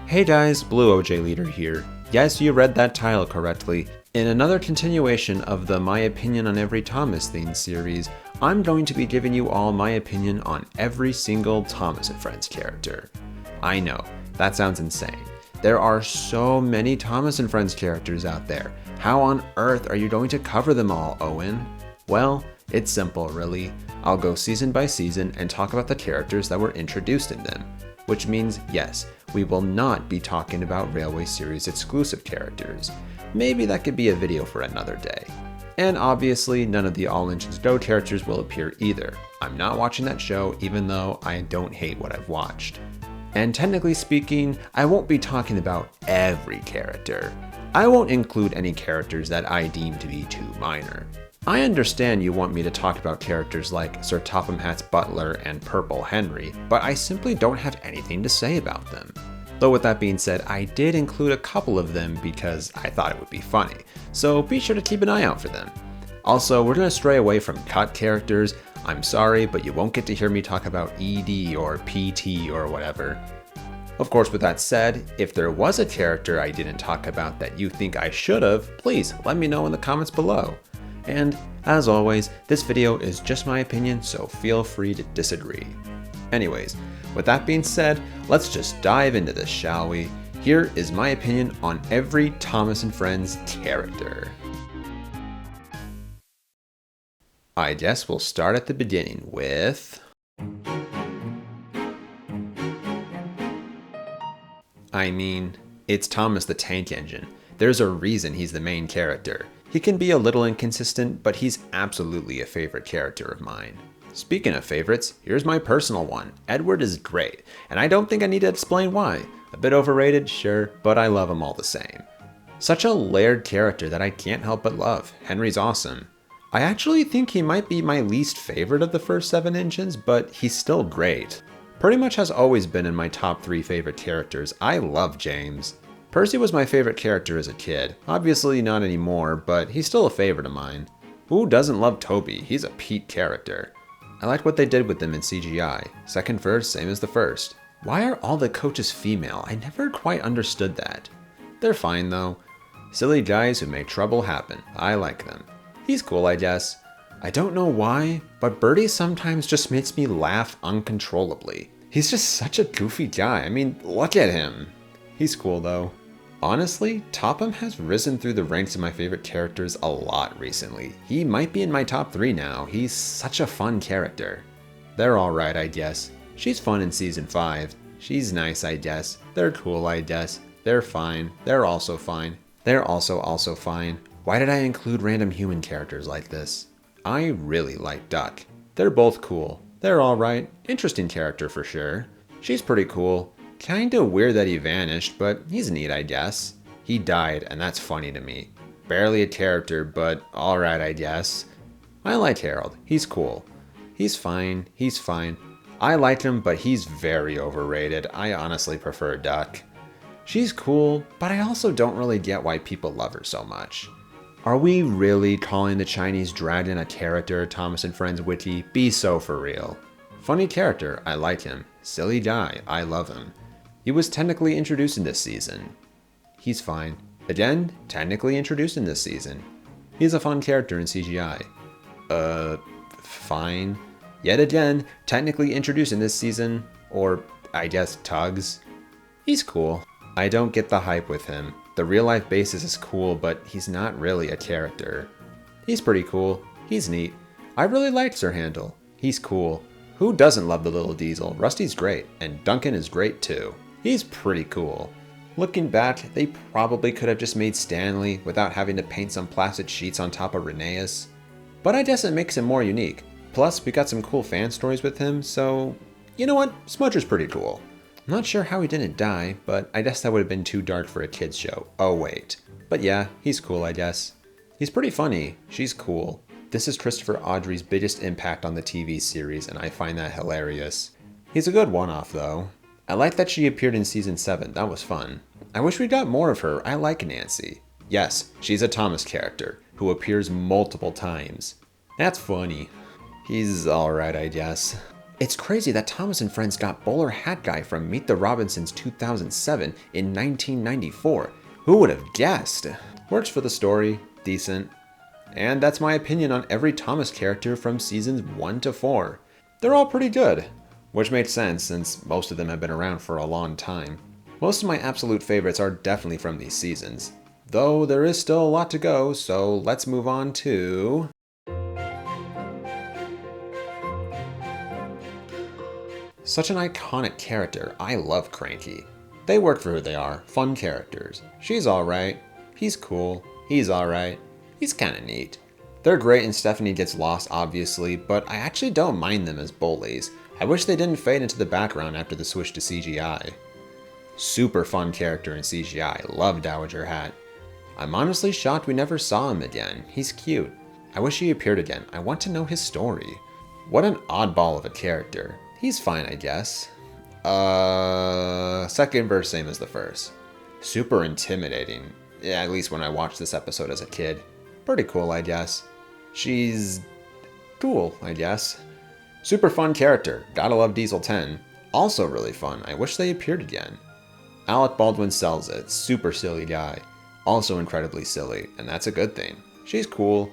Hey guys, Blue OJ Leader here. Yes, you read that title correctly. In another continuation of the My Opinion on Every Thomas theme series, I'm going to be giving you all my opinion on every single Thomas and Friends character. I know, that sounds insane. There are so many Thomas and Friends characters out there. How on earth are you going to cover them all, Owen? Well, it's simple really. I'll go season by season and talk about the characters that were introduced in them. Which means, yes, we will not be talking about Railway Series exclusive characters. Maybe that could be a video for another day. And obviously, none of the All Engines Go characters will appear either. I'm not watching that show even though I don't hate what I've watched. And technically speaking, I won't be talking about every character. I won't include any characters that I deem to be too minor. I understand you want me to talk about characters like Sir Topham Hatt's butler and Purple Henry, but I simply don't have anything to say about them. Though with that being said, I did include a couple of them because I thought it would be funny, so be sure to keep an eye out for them. Also, we're going to stray away from cut characters. I'm sorry, but you won't get to hear me talk about ED or PT or whatever. Of course, with that said, if there was a character I didn't talk about that you think I should have, please let me know in the comments below. And as always, this video is just my opinion, so feel free to disagree. Anyways, with that being said, let's just dive into this, shall we? Here is my opinion on every Thomas and Friends character. I guess we'll start at the beginning with... it's Thomas the Tank Engine. There's a reason he's the main character. He can be a little inconsistent, but he's absolutely a favorite character of mine. Speaking of favorites, here's my personal one. Edward is great, and I don't think I need to explain why. A bit overrated, sure, but I love him all the same. Such a layered character that I can't help but love. Henry's awesome. I actually think he might be my least favorite of the first 7 engines, but he's still great. Pretty much has always been in my top 3 favorite characters. I love James. Percy was my favorite character as a kid. Obviously not anymore, but he's still a favorite of mine. Who doesn't love Toby? He's a Pete character. I liked what they did with them in CGI. Second verse, same as the first. Why are all the coaches female? I never quite understood that. They're fine though. Silly guys who make trouble happen. I like them. He's cool, I guess. I don't know why, but Bertie sometimes just makes me laugh uncontrollably. He's just such a goofy guy. I mean, look at him. He's cool though. Honestly, Topham has risen through the ranks of my favorite characters a lot recently. He might be in my top 3 now. He's such a fun character. They're alright, I guess. She's fun in season 5. She's nice, I guess. They're cool, I guess. They're fine. They're also fine. They're also fine. Why did I include random human characters like this? I really like Duck. They're both cool. They're alright. Interesting character for sure. She's pretty cool. Kinda weird that he vanished, but he's neat, I guess. He died, and that's funny to me. Barely a character, but alright, I guess. I like Harold. He's cool. He's fine. He's fine. I like him, but he's very overrated. I honestly prefer Duck. She's cool, but I also don't really get why people love her so much. Are we really calling the Chinese dragon a character, Thomas and Friends wiki? Be so for real. Funny character. I like him. Silly guy. I love him. He was technically introduced in this season. He's fine. Again, technically introduced in this season. He's a fun character in CGI. Fine. Yet again, technically introduced in this season, or I guess Tugs. He's cool. I don't get the hype with him. The real life basis is cool, but he's not really a character. He's pretty cool. He's neat. I really liked Sir Handel. He's cool. Who doesn't love the little diesel? Rusty's great, and Duncan is great too. He's pretty cool. Looking back, they probably could have just made Stanley without having to paint some plastic sheets on top of Rheneas. But I guess it makes him more unique. Plus, we got some cool fan stories with him, so... You know what? Smudger's pretty cool. I'm not sure how he didn't die, but I guess that would have been too dark for a kid's show. Oh wait. But yeah, he's cool, I guess. He's pretty funny. She's cool. This is Christopher Audrey's biggest impact on the TV series, and I find that hilarious. He's a good one-off, though. I like that she appeared in season 7, that was fun. I wish we got more of her, I like Nancy. Yes, she's a Thomas character, who appears multiple times. That's funny. He's alright, I guess. It's crazy that Thomas and Friends got Bowler Hat Guy from Meet the Robinsons 2007 in 1994. Who would have guessed? Works for the story, decent. And that's my opinion on every Thomas character from seasons 1 to 4. They're all pretty good, which makes sense since most of them have been around for a long time. Most of my absolute favorites are definitely from these seasons, though there is still a lot to go, so let's move on to... Such an iconic character. I love Cranky. They work for who they are, fun characters. She's alright, he's cool, he's alright, he's kinda neat. They're great and Stephanie gets lost obviously, but I actually don't mind them as bullies. I wish they didn't fade into the background after the switch to CGI. Super fun character in CGI, love Dowager Hat. I'm honestly shocked we never saw him again, he's cute. I wish he appeared again, I want to know his story. What an oddball of a character. He's fine, I guess. Second verse same as the first. Super intimidating. Yeah, at least when I watched this episode as a kid. Pretty cool, I guess. She's... cool, I guess. Super fun character. Gotta love Diesel 10. Also really fun. I wish they appeared again. Alec Baldwin sells it. Super silly guy. Also incredibly silly, and that's a good thing. She's cool.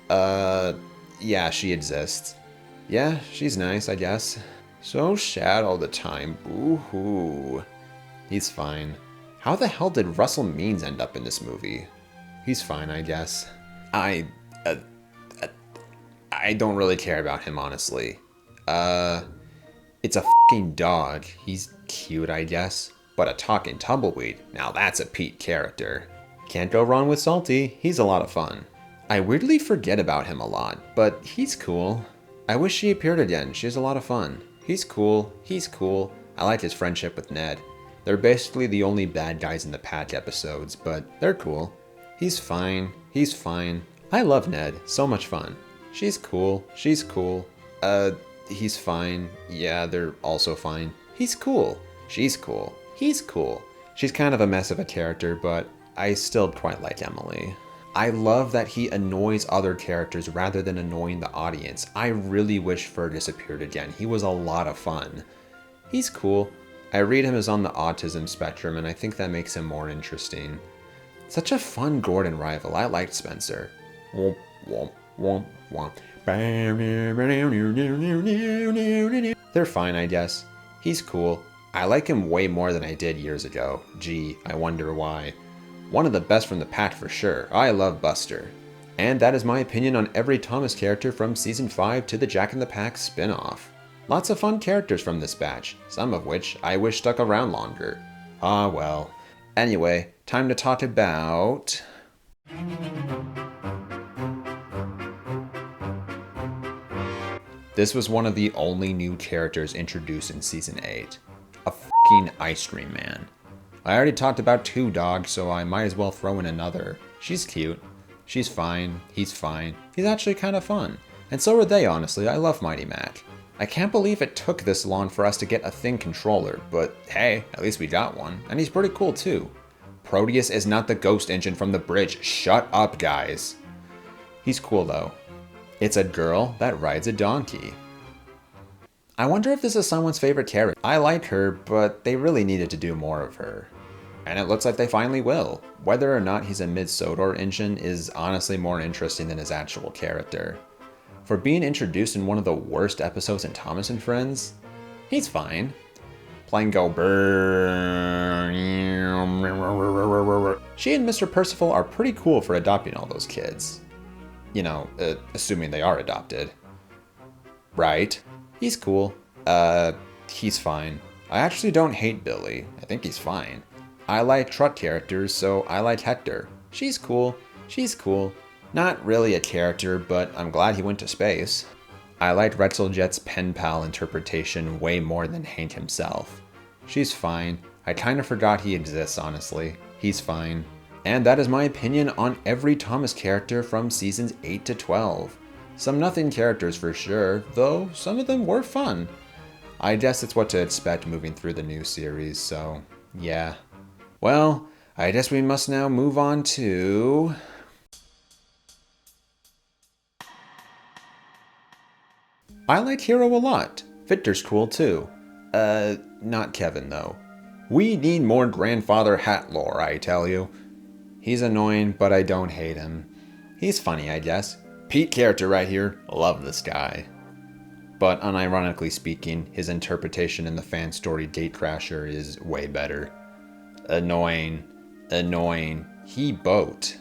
Yeah, she exists. Yeah, she's nice, I guess. So sad all the time, boo-hoo. He's fine. How the hell did Russell Means end up in this movie? He's fine, I guess. I don't really care about him, honestly. It's a fucking dog. He's cute, I guess. But a talking tumbleweed, now that's a Pete character. Can't go wrong with Salty, he's a lot of fun. I weirdly forget about him a lot, but he's cool. I wish she appeared again, she has a lot of fun. He's cool, he's cool. I like his friendship with Ned. They're basically the only bad guys in the Pack episodes, but they're cool. He's fine, he's fine. I love Ned, so much fun. She's cool, she's cool. He's fine. Yeah, they're also fine. He's cool, she's cool, he's cool. She's kind of a mess of a character, but I still quite like Emily. I love that he annoys other characters rather than annoying the audience. I really wish Fergus appeared again. He was a lot of fun. He's cool. I read him as on the autism spectrum, and I think that makes him more interesting. Such a fun Gordon rival. I liked Spencer. Womp, womp, womp, womp. They're fine, I guess. He's cool. I like him way more than I did years ago. Gee, I wonder why. One of the best from the Pack for sure. I love Buster. And that is my opinion on every Thomas character from Season 5 to the Jack in the Pack spin-off. Lots of fun characters from this batch, some of which I wish stuck around longer. Ah well. Anyway, time to talk about... This was one of the only new characters introduced in Season 8. A f***ing ice cream man. I already talked about 2 dogs, so I might as well throw in another. She's cute. She's fine. He's fine. He's actually kind of fun. And so are they, honestly. I love Mighty Mac. I can't believe it took this long for us to get a Thing controller, but hey, at least we got one. And he's pretty cool too. Proteus is not the ghost engine from the bridge. Shut up, guys. He's cool though. It's a girl that rides a donkey. I wonder if this is someone's favorite character. I like her, but they really needed to do more of her. And it looks like they finally will. Whether or not he's a mid-Sodor engine is honestly more interesting than his actual character. For being introduced in one of the worst episodes in Thomas and Friends, he's fine. Playing go brrrr. She and Mr. Percival are pretty cool for adopting all those kids. You know, assuming they are adopted. Right? He's cool. He's fine. I actually don't hate Billy. I think he's fine. I like truck characters, so I like Hector. She's cool. She's cool. Not really a character, but I'm glad he went to space. I liked Retzeljet's pen pal interpretation way more than Hank himself. She's fine. I kind of forgot he exists, honestly. He's fine. And that is my opinion on every Thomas character from seasons 8 to 12. Some nothing characters for sure, though some of them were fun. I guess it's what to expect moving through the new series, so yeah. Well, I guess we must now move on to... I like Hero a lot. Victor's cool too. Not Kevin though. We need more grandfather hat lore, I tell you. He's annoying, but I don't hate him. He's funny, I guess. Pete character right here. Love this guy. But unironically speaking, his interpretation in the fan story Gatecrasher is way better. Annoying. He boat.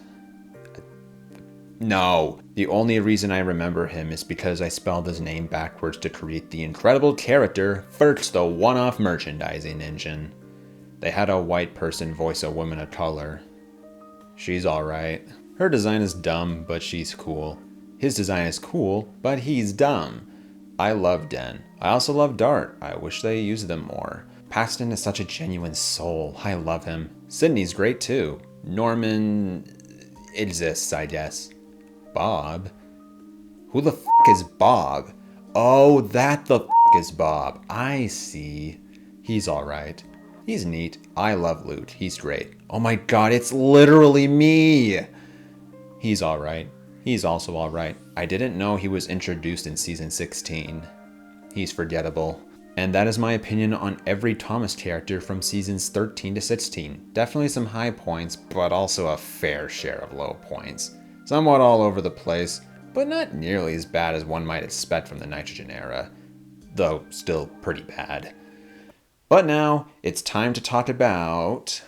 No. The only reason I remember him is because I spelled his name backwards to create the incredible character Fert's the one-off merchandising engine. They had a white person voice a woman of color. She's alright. Her design is dumb, but she's cool. His design is cool, but he's dumb. I love Den. I also love Dart. I wish they used them more. Paxton is such a genuine soul. I love him. Sydney's great too. Norman exists, I guess. Bob? Who the f*** is Bob? Oh, that the f*** is Bob. I see. He's alright. He's neat. I love Loot. He's great. Oh my god, it's literally me! He's alright. He's also alright. I didn't know he was introduced in season 16. He's forgettable. And that is my opinion on every Thomas character from seasons 13 to 16. Definitely some high points, but also a fair share of low points. Somewhat all over the place, but not nearly as bad as one might expect from the Nitrogen era. Though still pretty bad. But now, it's time to talk about...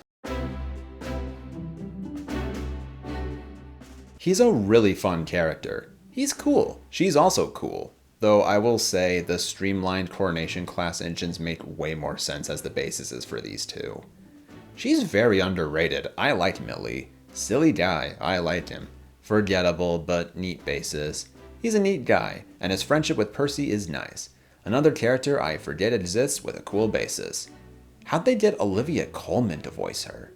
He's a really fun character. He's cool. She's also cool. Though I will say the streamlined Coronation class engines make way more sense as the bases for these two. She's very underrated. I liked Millie. Silly guy. I liked him. Forgettable, but neat basis. He's a neat guy, and his friendship with Percy is nice. Another character I forget exists with a cool basis. How'd they get Olivia Colman to voice her?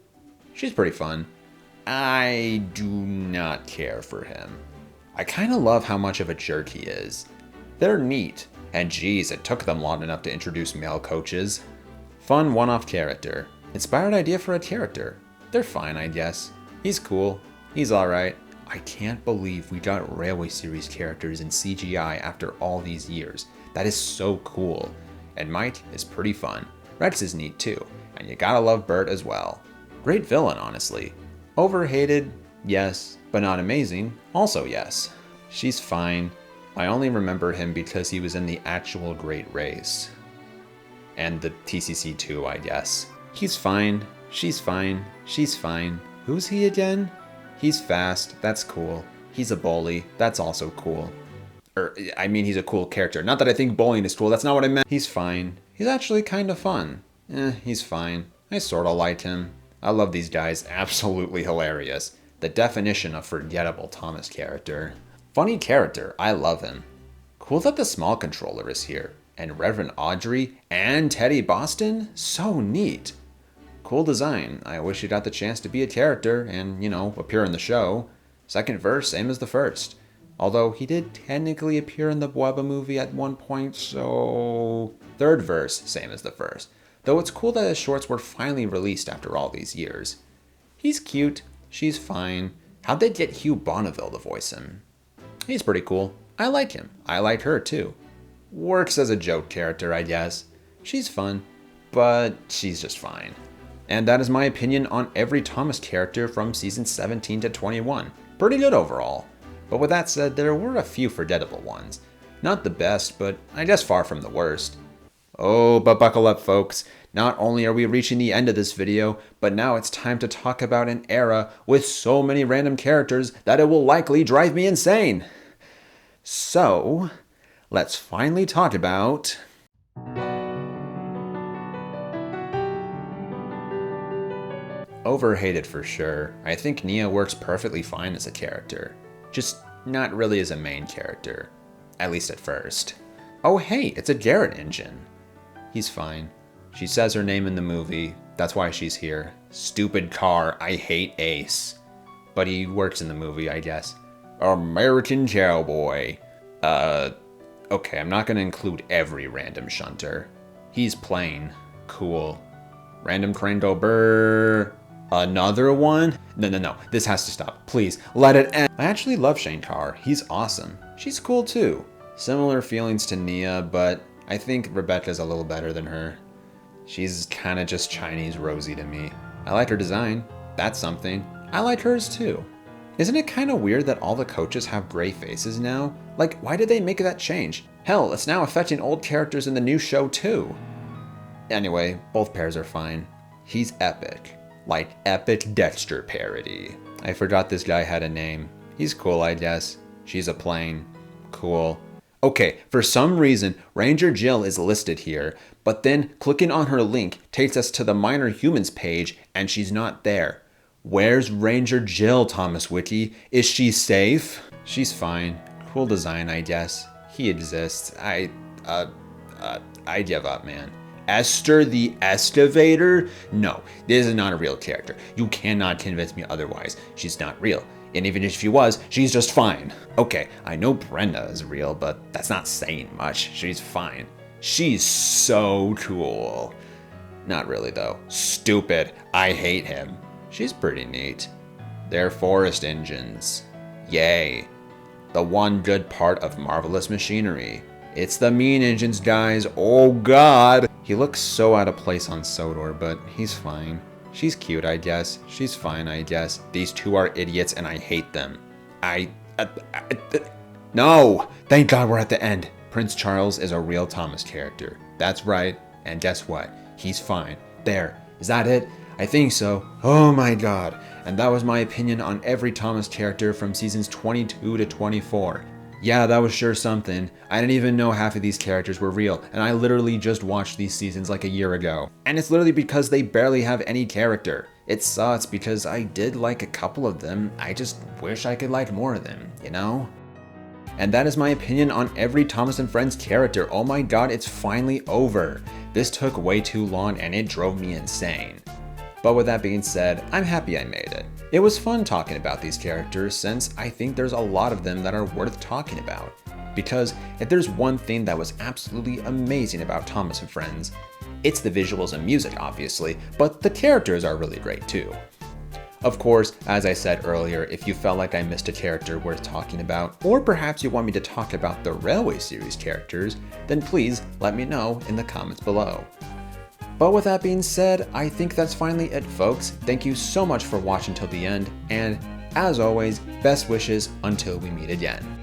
She's pretty fun. I do not care for him. I kinda love how much of a jerk he is. They're neat, and geez, it took them long enough to introduce male coaches. Fun one-off character. Inspired idea for a character. They're fine, I guess. He's cool. He's alright. I can't believe we got Railway Series characters in CGI after all these years. That is so cool. And Mike is pretty fun. Rex is neat too, and you gotta love Bert as well. Great villain, honestly. Overhated, yes, but not amazing, also yes. She's fine. I only remember him because he was in the actual Great Race. And the TCC 2, I guess. He's fine. She's fine. She's fine. Who's he again? He's fast. That's cool. He's a bully. That's also cool. He's a cool character. Not that I think bullying is cool. That's not what I meant. He's fine. He's actually kind of fun. He's fine. I sorta like him. I love these guys. Absolutely hilarious. The definition of forgettable Thomas character. Funny character. I love him. Cool that the small controller is here. And Reverend Audrey and Teddy Boston? So neat. Cool design. I wish he got the chance to be a character and, appear in the show. Second verse, same as the first. Although he did technically appear in the Bweba movie at one point, so... Third verse, same as the first. Though it's cool that his shorts were finally released after all these years. He's cute. She's fine. How'd they get Hugh Bonneville to voice him? He's pretty cool. I like him. I like her too. Works as a joke character, I guess. She's fun, but she's just fine. And that is my opinion on every Thomas character from season 17 to 21. Pretty good overall. But with that said, there were a few forgettable ones. Not the best, but I guess far from the worst. Oh, but buckle up, folks. Not only are we reaching the end of this video, but now it's time to talk about an era with so many random characters that it will likely drive me insane. So, let's finally talk about... Overhated for sure. I think Nia works perfectly fine as a character. Just not really as a main character. At least at first. Oh hey, it's a Garrett engine. He's fine. She says her name in the movie. That's why she's here. Stupid car. I hate Ace. But he works in the movie, I guess. American Cowboy. Okay, I'm not gonna include every random shunter. He's plain. Cool. Random crane go brrr. Another one? No. This has to stop. Please, let it end. I actually love Shane Carr. He's awesome. She's cool too. Similar feelings to Nia, but I think Rebecca's a little better than her. She's kind of just Chinese Rosie to me. I like her design. That's something. I like hers too. Isn't it kind of weird that all the coaches have gray faces now? Like, why did they make that change? Hell, it's now affecting old characters in the new show too. Anyway, both pairs are fine. He's epic. Like Epic Dexter parody. I forgot this guy had a name. He's cool, I guess. She's a plane. Cool. Okay, for some reason, Ranger Jill is listed here, but then clicking on her link takes us to the Minor Humans page and she's not there. Where's Ranger Jill, Thomas Wiki? Is she safe? She's fine. Cool design, I guess. He exists. I give up, man. Esther the Excavator? No, this is not a real character. You cannot convince me otherwise. She's not real. And even if she was, she's just fine. Okay, I know Brenda is real, but that's not saying much. She's fine. She's so cool. Not really though. Stupid. I hate him. She's pretty neat. They're forest engines. Yay. The one good part of Marvelous Machinery. It's the mean engines, guys. Oh god. He looks so out of place on Sodor, but he's fine. She's cute, I guess. She's fine, I guess. These two are idiots and I hate them. No! Thank God we're at the end. Prince Charles is a real Thomas character. That's right. And guess what? He's fine. There. Is that it? I think so. Oh my god. And that was my opinion on every Thomas character from seasons 22 to 24. Yeah, that was sure something. I didn't even know half of these characters were real, and I literally just watched these seasons like a year ago. And it's literally because they barely have any character. It sucks because I did like a couple of them, I just wish I could like more of them, you know? And that is my opinion on every Thomas and Friends character. Oh my god, it's finally over. This took way too long and it drove me insane. But with that being said, I'm happy I made it. It was fun talking about these characters since I think there's a lot of them that are worth talking about. Because if there's one thing that was absolutely amazing about Thomas and Friends, it's the visuals and music obviously, but the characters are really great too. Of course, as I said earlier, if you felt like I missed a character worth talking about, or perhaps you want me to talk about the Railway series characters, then please let me know in the comments below. But with that being said, I think that's finally it, folks. Thank you so much for watching till the end, and as always, best wishes until we meet again.